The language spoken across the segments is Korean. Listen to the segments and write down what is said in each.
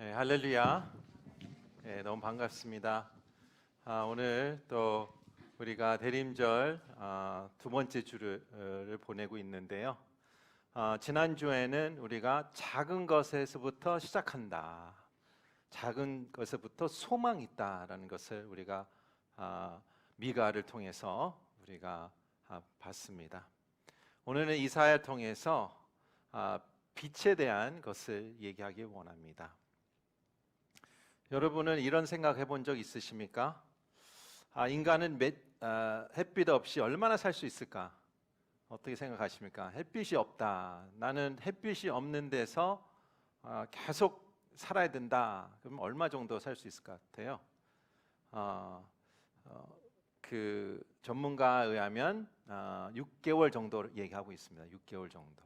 네, 할렐루야. 네, 너무 반갑습니다. 오늘 또 우리가 대림절 두 번째 주를 보내고 있는데요. 지난주에는 우리가 작은 것에서부터 시작한다. 작은 것에부터 소망이 있다라는 것을 우리가 미가를 통해서 우리가 봤습니다. 오늘은 이사야를 통해서 빛에 대한 것을 얘기하기 원합니다. 여러분은 이런 생각 해본 적 있으십니까? 인간은 햇빛 없이 얼마나 살 수 있을까? 어떻게 생각하십니까? 햇빛이 없다. 나는 햇빛이 없는 데서 계속 살아야 된다. 그럼 얼마 정도 살 수 있을 것 같아요? 그 전문가에 의하면 6개월 정도 얘기하고 있습니다. 6개월 정도.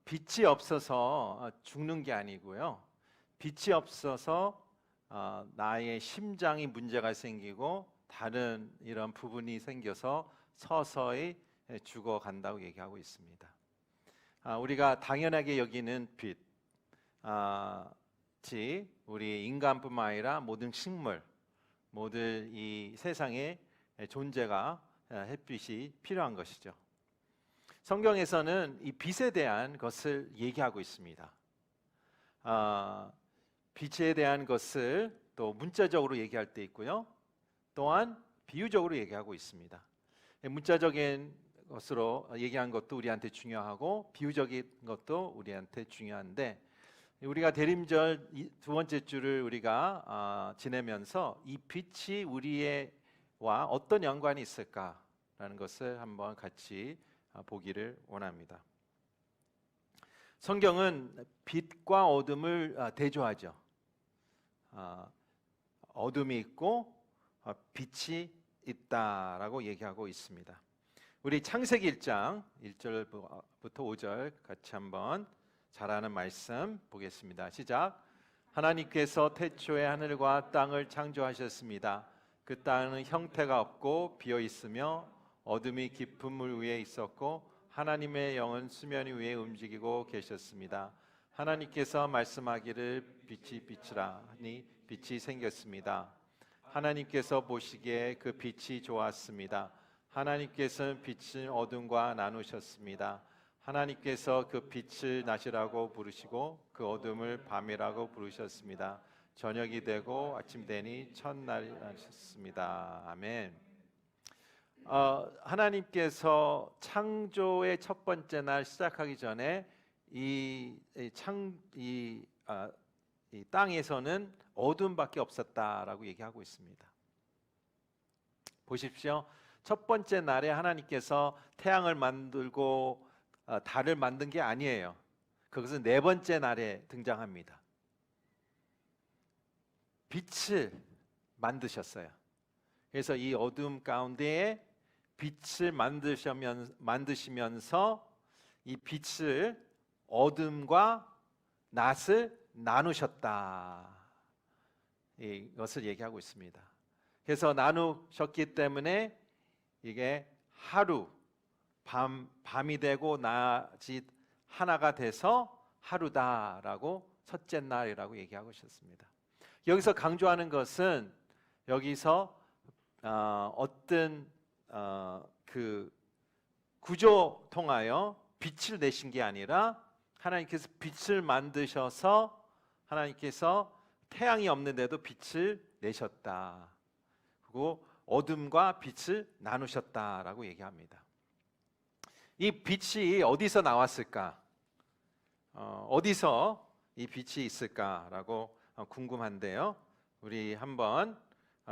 빛이 없어서 죽는 게 아니고요. 빛이 없어서 나의 심장이 문제가 생기고 다른 이런 부분이 생겨서 서서히 죽어간다고 얘기하고 있습니다. 우리가 당연하게 여기는 빛이 우리 인간뿐만 아니라 모든 식물, 모든 이 세상의 존재가 햇빛이 필요한 것이죠. 성경에서는 이 빛에 대한 것을 얘기하고 있습니다. 빛에 대한 것을 또 문자적으로 얘기할 때 있고요. 또한 비유적으로 얘기하고 있습니다. 문자적인 것으로 얘기한 것도 우리한테 중요하고 비유적인 것도 우리한테 중요한데 우리가 대림절 두 번째 주를 우리가 지내면서 이 빛이 우리와 어떤 연관이 있을까라는 것을 한번 같이 보기를 원합니다. 성경은 빛과 어둠을 대조하죠. 어둠이 있고 빛이 있다라고 얘기하고 있습니다. 우리 창세기 1장 1절부터 5절 같이 한번 잘 아는 말씀 보겠습니다. 시작. 하나님께서 태초에 하늘과 땅을 창조하셨습니다. 그 땅은 형태가 없고 비어 있으며 어둠이 깊은 물 위에 있었고 하나님의 영은 수면 위에 움직이고 계셨습니다. 하나님께서 말씀하기를 빛이 빛이라 하니 빛이 생겼습니다. 하나님께서 보시기에 그 빛이 좋았습니다. 하나님께서는 빛을 어둠과 나누셨습니다. 하나님께서 그 빛을 낮이라고 부르시고 그 어둠을 밤이라고 부르셨습니다. 저녁이 되고 아침 되니 첫날이 나셨습니다. 아멘. 하나님께서 창조의 첫 번째 날 시작하기 전에 이 땅에서는 어둠밖에 없었다라고 얘기하고 있습니다. 보십시오. 첫 번째 날에 하나님께서 태양을 만들고 달을 만든 게 아니에요. 그것은 네 번째 날에 등장합니다. 빛을 만드셨어요. 그래서 이 어둠 가운데에 빛을 만드시면서 이 빛을 어둠과 낮을 나누셨다. 이것을 얘기하고 있습니다. 그래서 나누셨기 때문에 이게 하루, 밤이 되고 낮이 하나가 돼서 하루다라고 첫째 날이라고 얘기하고 있었습니다. 여기서 강조하는 것은 여기서 어떤 그 구조 통하여 빛을 내신 게 아니라 하나님께서 빛을 만드셔서 하나님께서 태양이 없는데도 빛을 내셨다. 그리고 어둠과 빛을 나누셨다라고 얘기합니다. 이 빛이 어디서 나왔을까? 어디서 이 빛이 있을까라고 궁금한데요. 우리 한번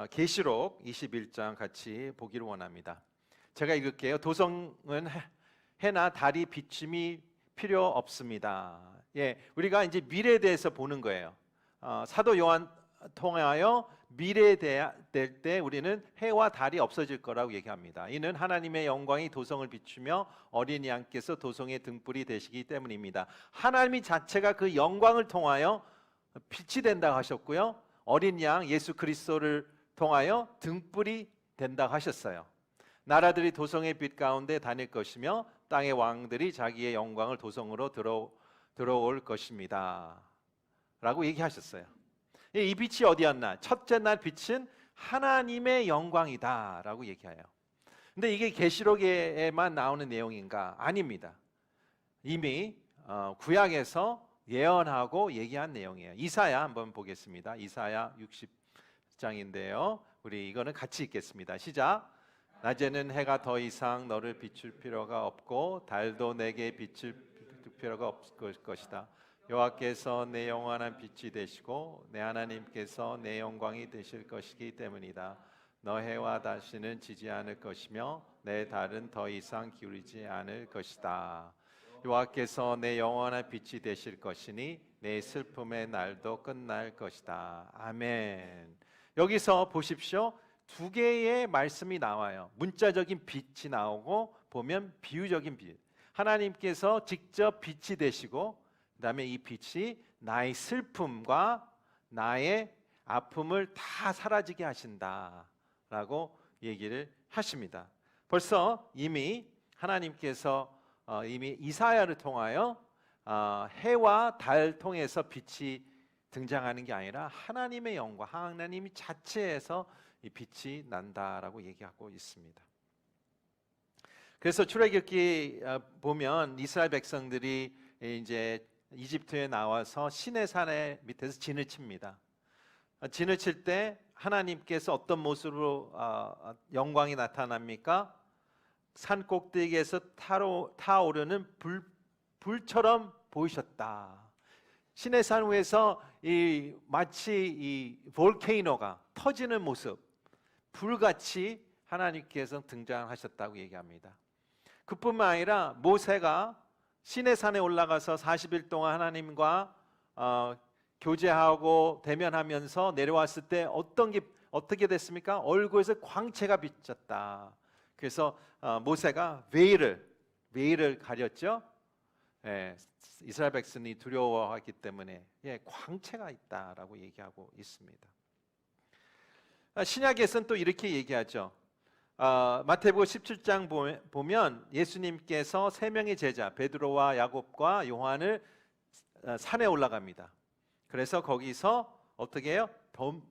계시록 21장 같이 보기를 원합니다. 제가 읽을게요. 도성은 해나 달이 비춤이 필요 없습니다. 우리가 이제 미래에 대해서 보는 거예요. 사도 요한 통하여 미래에 될 때 우리는 해와 달이 없어질 거라고 얘기합니다. 이는 하나님의 영광이 도성을 비추며 어린 양께서 도성의 등불이 되시기 때문입니다. 하나님 자체가 그 영광을 통하여 빛이 된다고 하셨고요. 어린 양 예수 그리스도를 통하여 등불이 된다고 하셨어요. 나라들이 도성의 빛 가운데 다닐 것이며 땅의 왕들이 자기의 영광을 도성으로 들어올 것입니다. 라고 얘기하셨어요. 이 빛이 어디였나? 첫째 날 빛은 하나님의 영광이다 라고 얘기해요. 근데 이게 계시록에만 나오는 내용인가? 아닙니다. 이미 구약에서 예언하고 얘기한 내용이에요. 이사야 한번 보겠습니다. 이사야 60장인데요. 우리 이거는 같이 읽겠습니다. 시작. 낮에는 해가 더 이상 너를 비출 필요가 없고 달도 내게 비출 필요가 없을 것이다. 여호와께서 내 영원한 빛이 되시고 내 하나님께서 내 영광이 되실 것이기 때문이다. 너 해와 다시는 지지 않을 것이며 내 달은 더 이상 기울이지 않을 것이다. 여호와께서 내 영원한 빛이 되실 것이니 내 슬픔의 날도 끝날 것이다. 아멘. 여기서 보십시오. 두 개의 말씀이 나와요. 문자적인 빛이 나오고 보면 비유적인 빛. 하나님께서 직접 빛이 되시고 그다음에 이 빛이 나의 슬픔과 나의 아픔을 다 사라지게 하신다라고 얘기를 하십니다. 벌써 이미 하나님께서 이미 이사야를 통하여 해와 달 통해서 빛이 등장하는 게 아니라 하나님의 영광, 하나님 자체에서 이 빛이 난다라고 얘기하고 있습니다. 그래서 출애굽기 보면 이스라엘 백성들이 이제 이집트에 나와서 시내산의 밑에서 진을 칩니다. 진을 칠 때 하나님께서 어떤 모습으로 영광이 나타납니까? 산 꼭대기에서 타오르는 불처럼 보이셨다. 시내산 위에서 마치 이 볼케이노가 터지는 모습, 불같이 하나님께서 등장하셨다고 얘기합니다. 그뿐만 아니라 모세가 시내산에 올라가서 40일 동안 하나님과 교제하고 대면하면서 내려왔을 때 어떻게 됐습니까? 얼굴에서 광채가 비쳤다. 그래서 모세가 베일을 가렸죠. 이스라엘 백성이 두려워하기 때문에 광채가 있다라고 얘기하고 있습니다. 신약에서는 또 이렇게 얘기하죠. 마태복음 17장 보면 예수님께서 세 명의 제자 베드로와 야곱과 요한을 산에 올라갑니다. 그래서 거기서 어떻게 해요?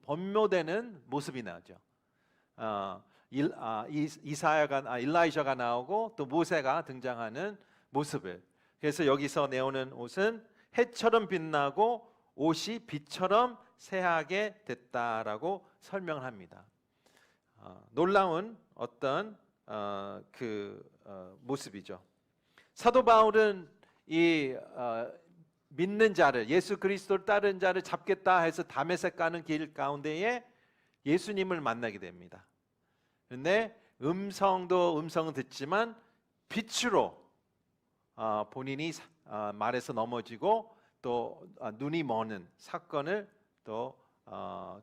번묘되는 모습이 나오죠. 일라이샤가 나오고 또 모세가 등장하는 모습을. 그래서 여기서 내오는 옷은 해처럼 빛나고 옷이 빛처럼 새하게 됐다라고 설명합니다. 놀라운 어떤 모습이죠. 사도 바울은 믿는 자를, 예수 그리스도를 따르는 자를 잡겠다 해서 다메섹 가는 길 가운데에 예수님을 만나게 됩니다. 그런데 음성은 듣지만 빛으로 본인이 말에서 넘어지고 또 눈이 머는 사건을 또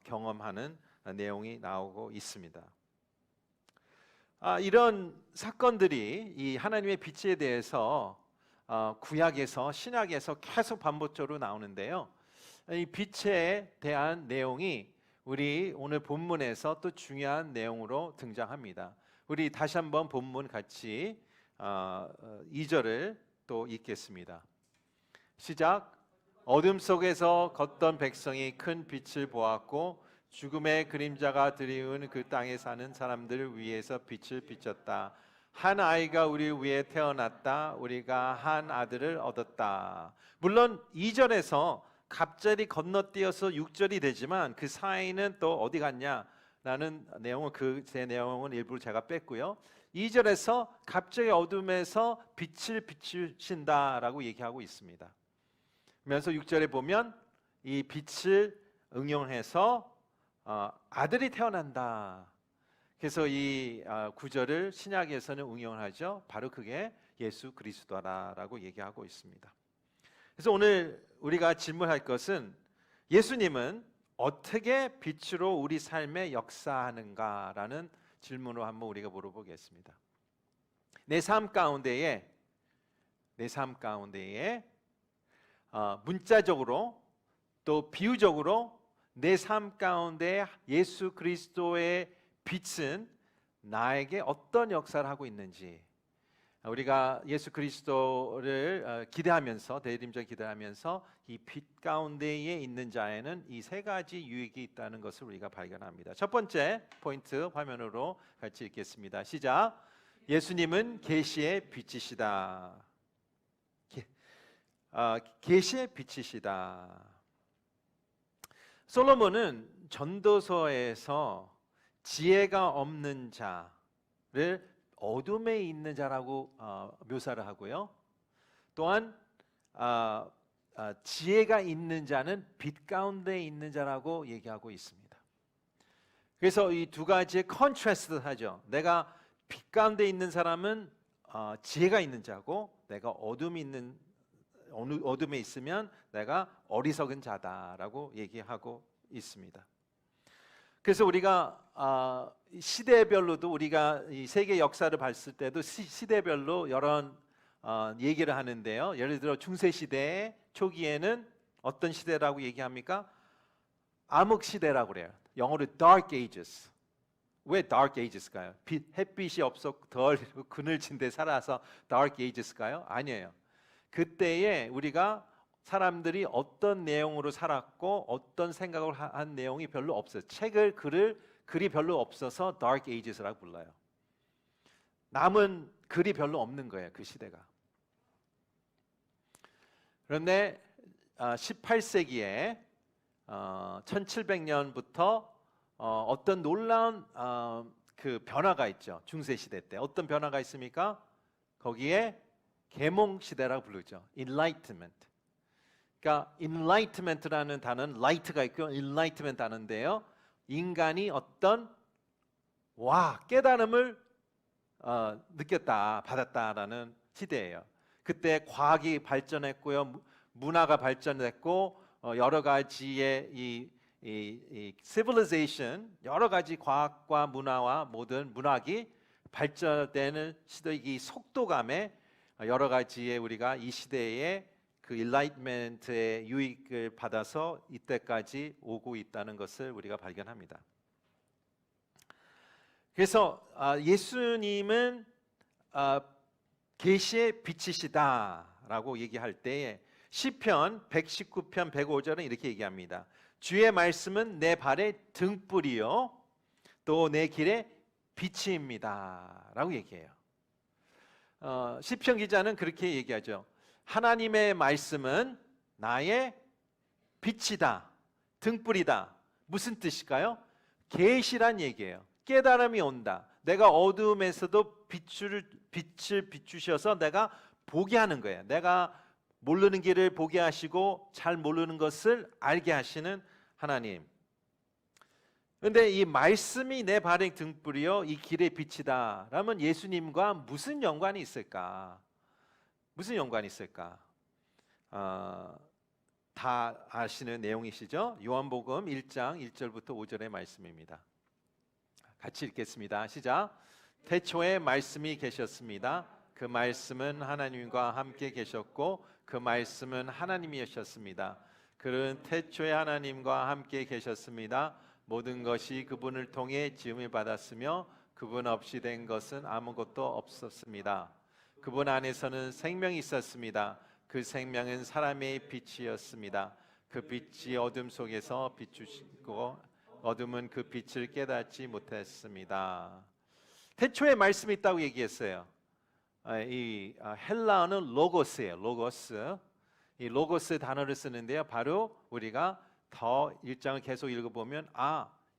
경험하는 내용이 나오고 있습니다. 이런 사건들이 이 하나님의 빛에 대해서 구약에서 신약에서 계속 반복적으로 나오는데요. 이 빛에 대한 내용이 우리 오늘 본문에서 또 중요한 내용으로 등장합니다. 우리 다시 한번 본문 같이 2절을 또 읽겠습니다. 시작. 어둠 속에서 걷던 백성이 큰 빛을 보았고 죽음의 그림자가 드리운 그 땅에 사는 사람들 위에서 빛을 비쳤다. 한 아이가 우리 위에 태어났다. 우리가 한 아들을 얻었다. 물론 2절에서 갑자기 건너뛰어서 6절이 되지만 그 사이는 또 어디 갔냐라는 내용은 제 내용은 일부러 제가 뺐고요. 2절에서 갑자기 어둠에서 빛을 비추신다라고 얘기하고 있습니다. 그러면서 6절에 보면 이 빛을 응용해서 아들이 태어난다. 그래서 이 구절을 신약에서는 응용하죠. 바로 그게 예수 그리스도라고 얘기하고 있습니다. 그래서 오늘 우리가 질문할 것은 예수님은 어떻게 빛으로 우리 삶에 역사하는가라는 질문으로 한번 우리가 물어보겠습니다. 내 삶 가운데에 문자적으로 또 비유적으로 내 삶 가운데 예수 그리스도의 빛은 나에게 어떤 역사를 하고 있는지 우리가 예수 그리스도를 기대하면서 대림절 기대하면서 이 빛 가운데에 있는 자에는 이 세 가지 유익이 있다는 것을 우리가 발견합니다. 첫 번째 포인트 화면으로 같이 읽겠습니다. 시작. 예수님은 계시의 빛이시다. 계시의 빛이시다. 솔로몬은 전도서에서 지혜가 없는 자를 어둠에 있는 자라고 묘사를 하고요. 또한 지혜가 있는 자는 빛 가운데 있는 자라고 얘기하고 있습니다. 그래서 이 두 가지의 컨트라스트하죠. 내가 빛 가운데 있는 사람은 지혜가 있는 자고, 내가 어둠에 있으면 내가 어리석은 자다라고 얘기하고 있습니다. 그래서 우리가 시대별로도 우리가 이 세계 역사를 봤을 때도 시대별로 여러 얘기를 하는데요. 예를 들어 중세 시대 초기에는 어떤 시대라고 얘기합니까? 암흑 시대라고 그래요. 영어로 Dark Ages. 왜 Dark Ages일까요? 햇빛이 없어 덜 그늘진 데 살아서 Dark Ages일까요? 아니에요. 그때에 우리가 사람들이 어떤 내용으로 살았고 어떤 생각을 한 내용이 별로 없어요. 글이 별로 없어서 Dark Ages라고 불러요. 남은 글이 별로 없는 거예요, 그 시대가. 그런데 18세기에 1700년부터 어떤 놀라운 그 변화가 있죠. 중세 시대 때 어떤 변화가 있습니까? 거기에 계몽 시대라고 부르죠. Enlightenment. 그러니까 Enlightenment라는 단어는 light가 있고 Enlightenment 단어인데요. 인간이 어떤 깨달음을 느꼈다, 받았다라는 시대예요. 그때 과학이 발전했고요, 문화가 발전했고 여러 가지의 이 civilization, 여러 가지 과학과 문화와 모든 문학이 발전되는 시대, 이 속도감에 여러 가지의 우리가 이 시대에 그 일라이트먼트의 유익을 받아서 이때까지 오고 있다는 것을 우리가 발견합니다. 그래서 예수님은 계시의 빛이시다라고 얘기할 때에 시편 119편 105절은 이렇게 얘기합니다. 주의 말씀은 내 발의 등불이요 또 내 길의 빛입니다라고 얘기해요. 시편 기자는 그렇게 얘기하죠. 하나님의 말씀은 나의 빛이다, 등불이다. 무슨 뜻일까요? 계시란 얘기예요. 깨달음이 온다. 내가 어둠에서도 빛을 비추셔서 내가 보게 하는 거예요. 내가 모르는 길을 보게 하시고 잘 모르는 것을 알게 하시는 하나님. 그런데 이 말씀이 내 발의 등불이요 이 길의 빛이다 라면 예수님과 무슨 연관이 있을까? 무슨 연관이 있을까? 다 아시는 내용이시죠? 요한복음 1장 1절부터 5절의 말씀입니다. 같이 읽겠습니다. 시작. 태초에 말씀이 계셨습니다. 그 말씀은 하나님과 함께 계셨고 그 말씀은 하나님이셨습니다. 그는 태초에 하나님과 함께 계셨습니다. 모든 것이 그분을 통해 지음을 받았으며 그분 없이 된 것은 아무것도 없었습니다. 그분 안에서는 생명이 있었습니다. 그 생명은 사람의 빛이었습니다. 그 빛이 어둠 속에서 비추시고 어둠은 그 빛을 깨닫지 못했습니다. 태초에 말씀이 있다고 얘기했어요. 이 헬라어는 로고스예요. 로고스. 이 로고스 단어를 쓰는데요. 바로 우리가 더 1장을 계속 읽어보면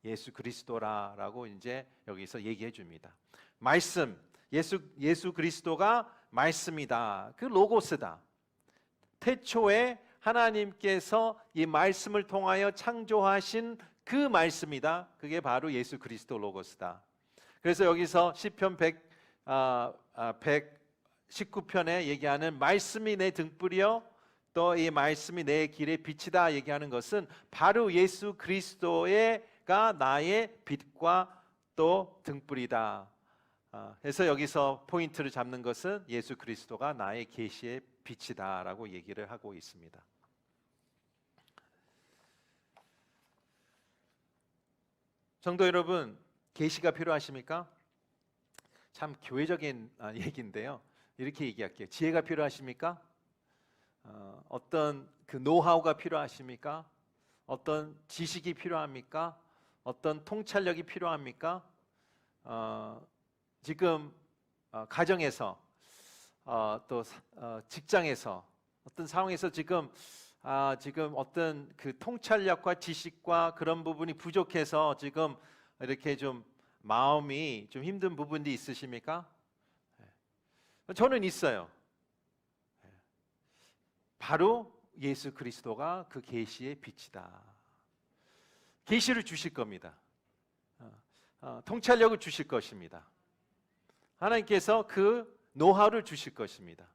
예수 그리스도라라고 이제 여기서 얘기해 줍니다. 말씀, 예수 그리스도가 말씀이다. 그 로고스다. 태초에 하나님께서 이 말씀을 통하여 창조하신 그 말씀이다. 그게 바로 예수 그리스도 로고스다. 그래서 여기서 시편 119편에 얘기하는 말씀이 내 등불이요 또 이 말씀이 내 길의 빛이다 얘기하는 것은 바로 예수 그리스도가 나의 빛과 또 등불이다. 그래서 여기서 포인트를 잡는 것은 예수 그리스도가 나의 계시의 빛이다라고 얘기를 하고 있습니다. 성도 여러분, 계시가 필요하십니까? 참 교회적인 얘기인데요. 이렇게 얘기할게요. 지혜가 필요하십니까? 어떤 그 노하우가 필요하십니까? 어떤 지식이 필요합니까? 어떤 통찰력이 필요합니까? 지금 가정에서 또 직장에서 어떤 상황에서 지금 어떤 그 통찰력과 지식과 그런 부분이 부족해서 지금 이렇게 좀 마음이 좀 힘든 부분이 있으십니까? 저는 있어요. 바로 예수 그리스도가 그 계시의 빛이다. 계시를 주실 겁니다. 통찰력을 주실 것입니다. 하나님께서 그 노하우를 주실 것입니다.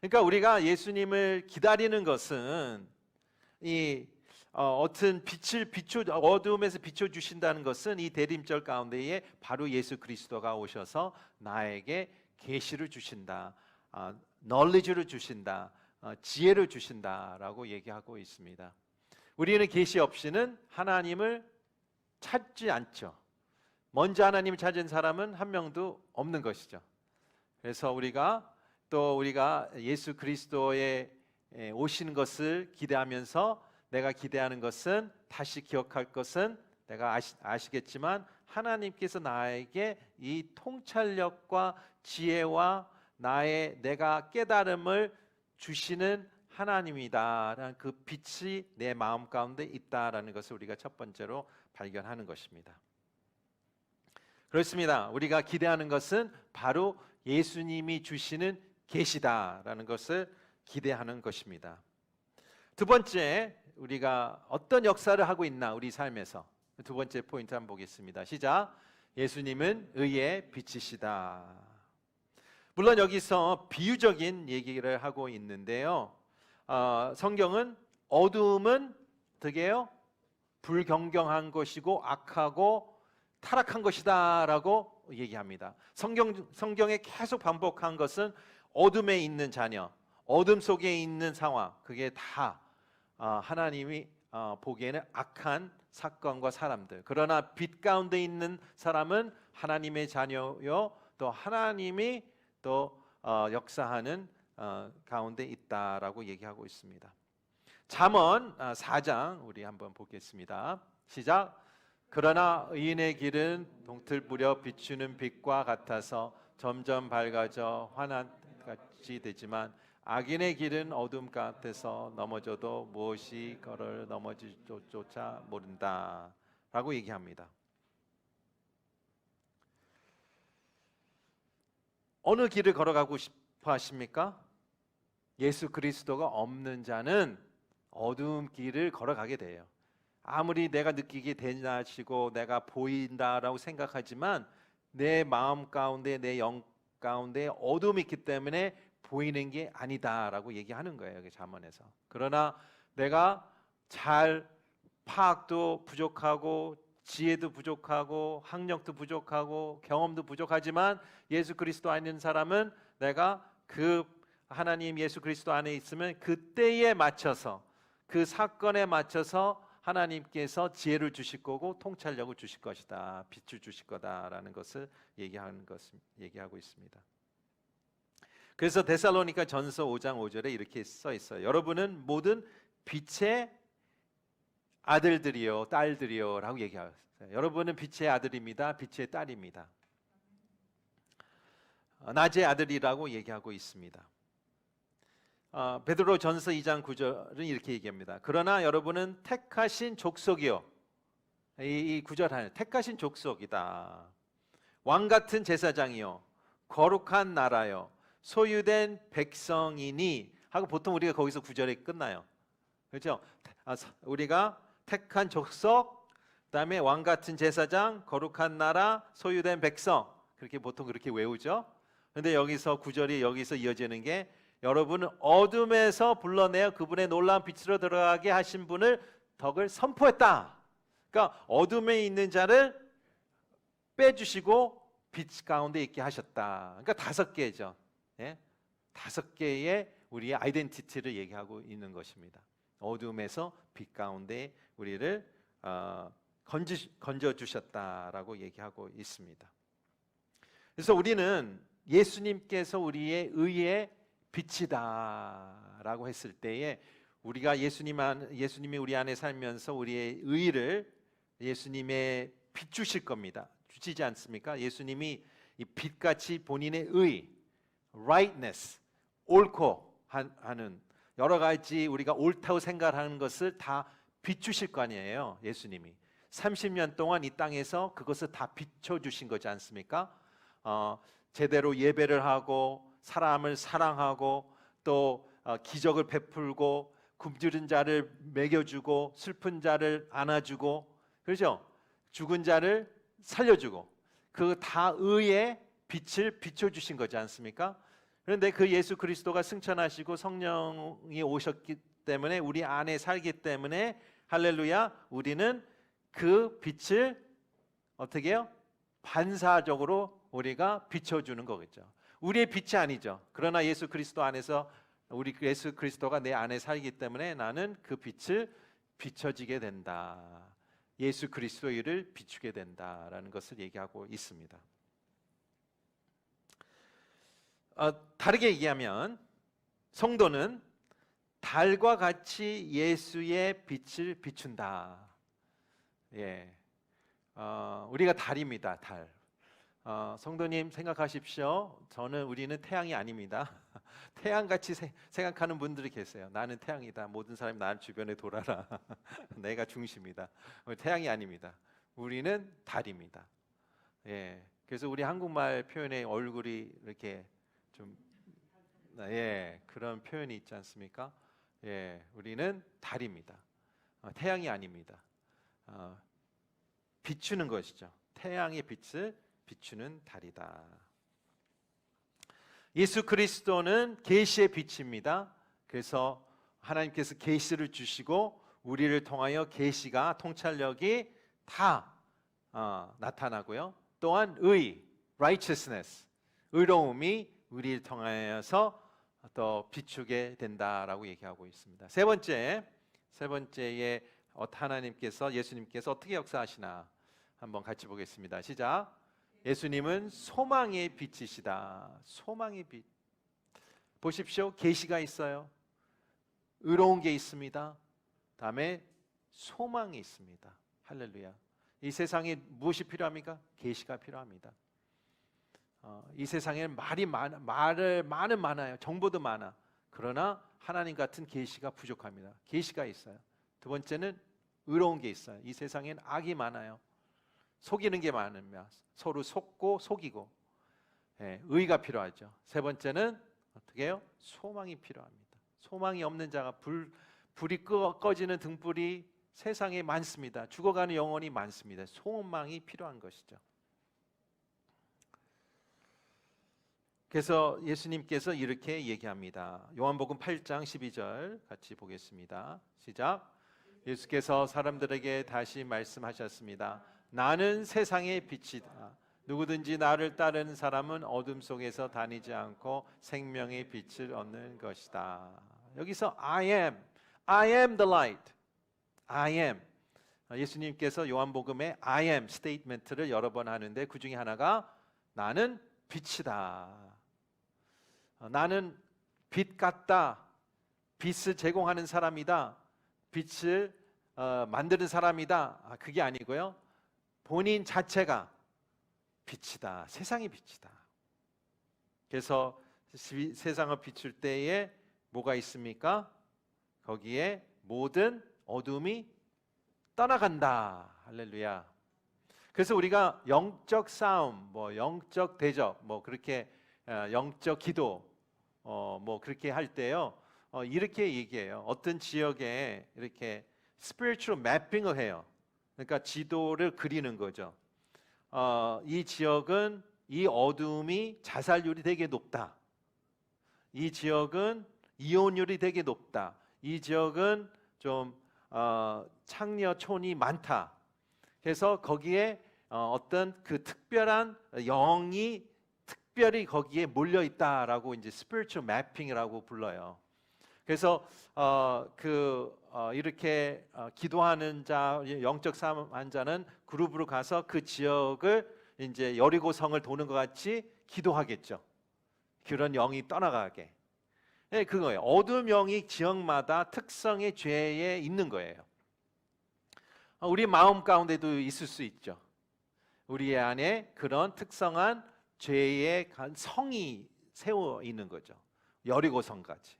그러니까 우리가 예수님을 기다리는 것은 이 어떤 빛을 어두움에서 비춰 주신다는 것은 이 대림절 가운데에 바로 예수 그리스도가 오셔서 나에게 계시를 주신다, knowledge를 주신다, 지혜를 주신다라고 얘기하고 있습니다. 우리는 계시 없이는 하나님을 찾지 않죠. 먼저 하나님을 찾은 사람은 한 명도 없는 것이죠. 그래서 우리가 예수 그리스도의 오시는 것을 기대하면서 내가 기대하는 것은, 다시 기억할 것은, 내가 아시겠지만 하나님께서 나에게 이 통찰력과 지혜와 내가 깨달음을 주시는 하나님이다라는 그 빛이 내 마음 가운데 있다라는 것을 우리가 첫 번째로 발견하는 것입니다. 그렇습니다. 우리가 기대하는 것은 바로 예수님이 주시는 계시다라는 것을 기대하는 것입니다. 두 번째, 우리가 어떤 역사를 하고 있나 우리 삶에서, 두 번째 포인트 한번 보겠습니다. 시작. 예수님은 의의 빛이시다. 물론 여기서 비유적인 얘기를 하고 있는데요. 성경은 어두움은 되게요 불경경한 것이고 악하고 타락한 것이다 라고 얘기합니다. 성경에 계속 반복한 것은 어둠에 있는 자녀, 어둠 속에 있는 상황, 그게 다 하나님이 보기에는 악한 사건과 사람들. 그러나 빛 가운데 있는 사람은 하나님의 자녀요, 또 하나님이 또 역사하는 가운데 있다라고 얘기하고 있습니다. 잠언 4장 우리 한번 보겠습니다. 시작. 그러나 의인의 길은 동틀부려 비추는 빛과 같아서 점점 밝아져 환한같이 되지만 악인의 길은 어둠 같아서 넘어져도 무엇이 그를 넘어질조차 모른다 라고 얘기합니다. 어느 길을 걸어가고 싶어 하십니까? 예수 그리스도가 없는 자는 어두운 길을 걸어가게 돼요. 아무리 내가 느끼기 대낮이고 내가 보인다라고 생각하지만 내 마음 가운데, 내 영 가운데 어둠이 있기 때문에 보이는 게 아니다라고 얘기하는 거예요, 여기 잠언에서. 그러나 내가 잘 파악도 부족하고 지혜도 부족하고 학력도 부족하고 경험도 부족하지만 예수 그리스도 안에 있는 사람은 내가 그 하나님 예수 그리스도 안에 있으면 그때에 맞춰서, 그 사건에 맞춰서 하나님께서 지혜를 주실 거고 통찰력을 주실 것이다, 빛을 주실 거다라는 것을 얘기하고 있습니다. 그래서 데살로니가 전서 5장 5절에 이렇게 써 있어요. 여러분은 모든 빛의 아들들이요 딸들이요 라고 얘기하세요. 여러분은 빛의 아들입니다, 빛의 딸입니다. 낮의 아들이라고 얘기하고 있습니다. 베드로 전서 2장 9절은 이렇게 얘기합니다. 그러나 여러분은 택하신 족속이요, 이 구절 안에 택하신 족속이다, 왕같은 제사장이요 거룩한 나라요 소유된 백성이니 하고, 보통 우리가 거기서 구절이 끝나요. 그렇죠? 우리가 택한 족속, 그다음에 왕같은 제사장, 거룩한 나라, 소유된 백성, 그렇게 보통 그렇게 외우죠. 그런데 여기서 구절이 여기서 이어지는 게, 여러분은 어둠에서 불러내어 그분의 놀라운 빛으로 들어가게 하신 분을 덕을 선포했다. 그러니까 어둠에 있는 자를 빼주시고 빛 가운데 있게 하셨다. 그러니까 5개죠. 예? 5개의 우리의 아이덴티티를 얘기하고 있는 것입니다. 어둠에서 빛 가운데 우리를 건져 주셨다라고 얘기하고 있습니다. 그래서 우리는 예수님께서 우리의 의의 빛이다라고 했을 때에 우리가 예수님이 우리 안에 살면서 우리의 의를 예수님의 비추실 겁니다. 주시지 않습니까? 예수님이 이 빛같이 본인의 의, rightness, 옳고 하는 여러 가지 우리가 옳다고 생각하는 것을 다 비추실 거 아니에요. 예수님이 30년 동안 이 땅에서 그것을 다 비춰주신 거지 않습니까? 제대로 예배를 하고 사람을 사랑하고 또 기적을 베풀고 굶주린 자를 먹여주고 슬픈 자를 안아주고 그렇죠? 죽은 자를 살려주고 그 다 의의 빛을 비춰주신 거지 않습니까? 그런데 그 예수 그리스도가 승천하시고 성령이 오셨기 때문에 우리 안에 살기 때문에 할렐루야 우리는 그 빛을 어떻게 해요? 반사적으로 우리가 비춰주는 거겠죠. 우리의 빛이 아니죠. 그러나 예수 그리스도 안에서 우리 예수 그리스도가 내 안에 살기 때문에 나는 그 빛을 비춰지게 된다. 예수 그리스도의 일을 비추게 된다라는 것을 얘기하고 있습니다. 다르게 얘기하면 성도는 달과 같이 예수의 빛을 비춘다. 예, 우리가 달입니다. 달. 성도님 생각하십시오. 우리는 태양이 아닙니다. 태양같이 생각하는 분들이 계세요. 나는 태양이다. 모든 사람이 나 주변에 돌아라. 내가 중심이다. 태양이 아닙니다. 우리는 달입니다. 예, 그래서 우리 한국말 표현에 얼굴이 이렇게 좀 그런 표현이 있지 않습니까? 예, 우리는 달입니다. 태양이 아닙니다. 비추는 것이죠. 태양의 빛을 비추는 달이다. 예수 그리스도는 계시의 빛입니다. 그래서 하나님께서 계시를 주시고 우리를 통하여 계시가 통찰력이 다 나타나고요. 또한 righteousness, 의로움이 우리를 통하여서 또 비추게 된다라고 얘기하고 있습니다. 세 번째에 하나님께서 예수님께서 어떻게 역사하시나 한번 같이 보겠습니다. 시작. 예수님은 소망의 빛이시다. 소망의 빛. 보십시오. 계시가 있어요. 의로운 게 있습니다. 다음에 소망이 있습니다. 할렐루야. 이 세상에 무엇이 필요합니까? 계시가 필요합니다. 이 세상에는 말은 많아요. 정보도 많아. 그러나 하나님 같은 계시가 부족합니다. 계시가 있어요. 두 번째는 의로운 게 있어요. 이 세상엔 악이 많아요. 속이는 게 많으면 서로 속고 속이고 의가 필요하죠. 세 번째는 어떻게 해요? 소망이 필요합니다. 소망이 없는 자가 불이 꺼지는 등불이 세상에 많습니다. 죽어가는 영혼이 많습니다. 소망이 필요한 것이죠. 그래서 예수님께서 이렇게 얘기합니다. 요한복음 8장 12절 같이 보겠습니다. 시작. 예수께서 사람들에게 다시 말씀하셨습니다. 나는 세상의 빛이다. 누구든지 나를 따르는 사람은 어둠 속에서 다니지 않고 생명의 빛을 얻는 것이다. 여기서 I am the light. I am. 예수님께서 요한복음에 I am 스테이트먼트를 여러 번 하는데 그 중에 하나가 나는 빛이다. 나는 빛 같다. 빛을 제공하는 사람이다. 빛을 만드는 사람이다. 그게 아니고요. 본인 자체가 빛이다. 세상의 빛이다. 그래서 세상을 비출 때에 뭐가 있습니까? 거기에 모든 어둠이 떠나간다. 할렐루야. 그래서 우리가 영적 싸움, 영적 대적, 그렇게 영적 기도, 그렇게 할 때요. 이렇게 얘기해요. 어떤 지역에 이렇게 spiritual mapping을 해요. 그러니까 지도를 그리는 거죠. 이 지역은 이 어둠이 자살률이 되게 높다. 이 지역은 이혼율이 되게 높다. 이 지역은 좀 창녀촌이 많다. 그래서 거기에 어떤 그 특별한 영이 특별히 거기에 몰려 있다라고 이제 spiritual mapping이라고 불러요. 그래서 이렇게 기도하는 자, 영적 싸움한 자는 그룹으로 가서 그 지역을 이제 여리고성을 도는 것 같이 기도하겠죠. 그런 영이 떠나가게. 네, 그거예요. 어둠 영이 지역마다 특성의 죄에 있는 거예요. 우리 마음 가운데도 있을 수 있죠. 우리 안에 그런 특성한 죄의 성이 세워 있는 거죠. 여리고성까지.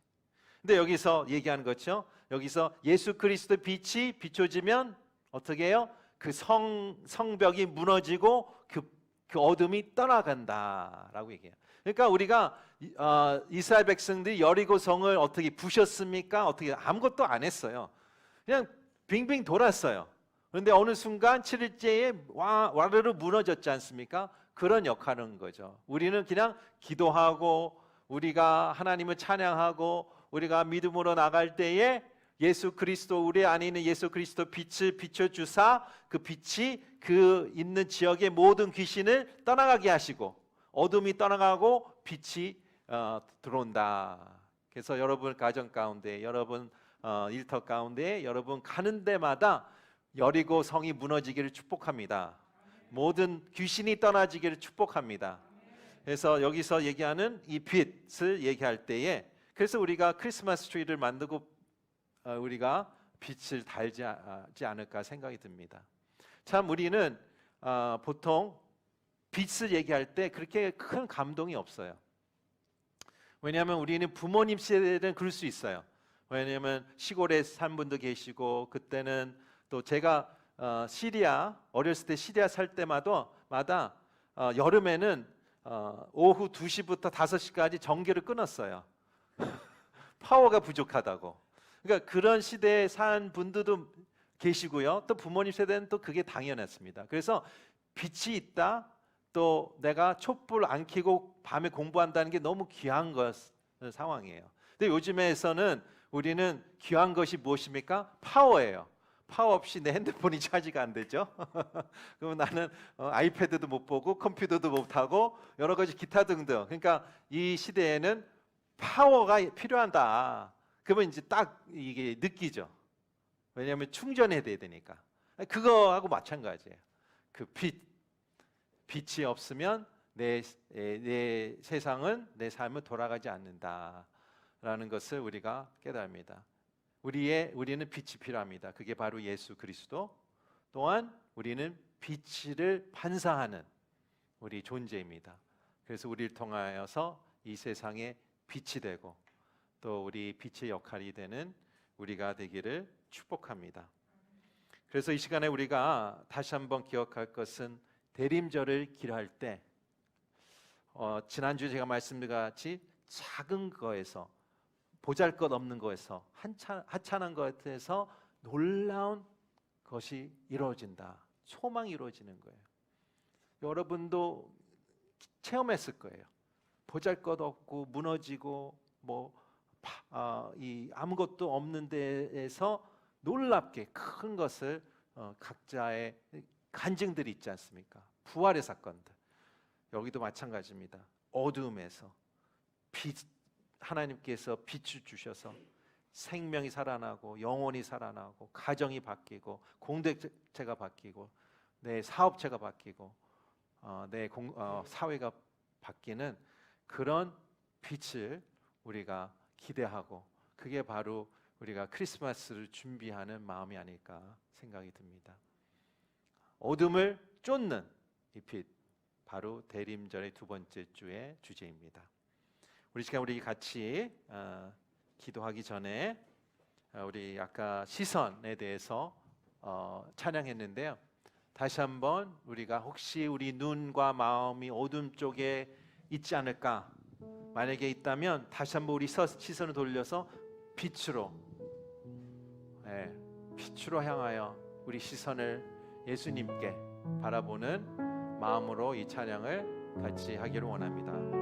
근데 여기서 얘기하는 거죠. 여기서 예수 그리스도 빛이 비춰지면 어떻게 해요? 그 성벽이 무너지고 그 어둠이 떠나간다라고 얘기해요. 그러니까 우리가 이스라엘 백성들이 여리고성을 어떻게 부셨습니까? 어떻게 아무것도 안 했어요. 그냥 빙빙 돌았어요. 그런데 어느 순간 7일째에 와르르 무너졌지 않습니까? 그런 역할인 거죠. 우리는 그냥 기도하고 우리가 하나님을 찬양하고 우리가 믿음으로 나갈 때에 예수 그리스도, 우리 안에 있는 예수 그리스도 빛을 비춰주사 그 빛이 그 있는 지역의 모든 귀신을 떠나가게 하시고 어둠이 떠나가고 빛이 들어온다. 그래서 여러분 가정 가운데, 여러분 일터 가운데, 여러분 가는 데마다 여리고 성이 무너지기를 축복합니다. 모든 귀신이 떠나지기를 축복합니다. 그래서 여기서 얘기하는 이 빛을 얘기할 때에, 그래서 우리가 크리스마스 트리를 만들고 우리가 빛을 달지 않을까 생각이 듭니다. 참 우리는 보통 빛을 얘기할 때 그렇게 큰 감동이 없어요. 왜냐하면 우리는 부모님 세대는 그럴 수 있어요. 왜냐하면 시골에 산 분도 계시고, 그때는 또 제가 시리아, 어렸을 때 시리아 살 때마다 여름에는 오후 2시부터 5시까지 전기를 끊었어요. 파워가 부족하다고. 그러니까 그런 시대에 산 분들도 계시고요. 또 부모님 세대는 또 그게 당연했습니다. 그래서 빛이 있다, 또 내가 촛불 안 켜고 밤에 공부한다는 게 너무 귀한 상황이에요. 근데 요즘에서는 우리는 귀한 것이 무엇입니까? 파워예요. 파워 없이 내 핸드폰이 차지가 안 되죠. 그럼 나는 아이패드도 못 보고 컴퓨터도 못 하고 여러 가지 기타 등등. 그러니까 이 시대에는 파워가 필요하다. 그러면 이제 딱 이게 느끼죠. 왜냐하면 충전해야 되니까. 그거하고 마찬가지예요. 그 빛이 없으면 내 세상은, 내 삶은 돌아가지 않는다라는 것을 우리가 깨달습니다. 우리는 빛이 필요합니다. 그게 바로 예수 그리스도. 또한 우리는 빛을 반사하는 우리 존재입니다. 그래서 우리를 통하여서 이 세상에 빛이 되고 또 우리 빛의 역할이 되는 우리가 되기를 축복합니다. 그래서 이 시간에 우리가 다시 한번 기억할 것은, 대림절을 기도할 때 지난주에 제가 말씀드린 같이 작은 거에서, 보잘것없는 거에서, 하찮은 것에서 놀라운 것이 이루어진다. 소망이 이루어지는 거예요. 여러분도 체험했을 거예요. 보잘것없고 무너지고 아무것도 없는 데에서 놀랍게 큰 것을 각자의 간증들이 있지 않습니까? 부활의 사건들. 여기도 마찬가지입니다. 어둠에서 하나님께서 빛을 주셔서 생명이 살아나고 영혼이 살아나고 가정이 바뀌고 공동체가 바뀌고 내 사업체가 바뀌고 내 사회가 바뀌는 그런 빛을 우리가 기대하고, 그게 바로 우리가 크리스마스를 준비하는 마음이 아닐까 생각이 듭니다. 어둠을 쫓는 이 빛, 바로 대림절의 두 번째 주의 주제입니다. 우리 시간 우리 같이 기도하기 전에 우리 아까 시선에 대해서 찬양했는데요. 다시 한번 우리가 혹시 우리 눈과 마음이 어둠 쪽에 있지 않을까? 만약에 있다면 다시 한번 우리 시선을 돌려서 빛으로 향하여 우리 시선을 예수님께 바라보는 마음으로 이 찬양을 같이 하기를 원합니다.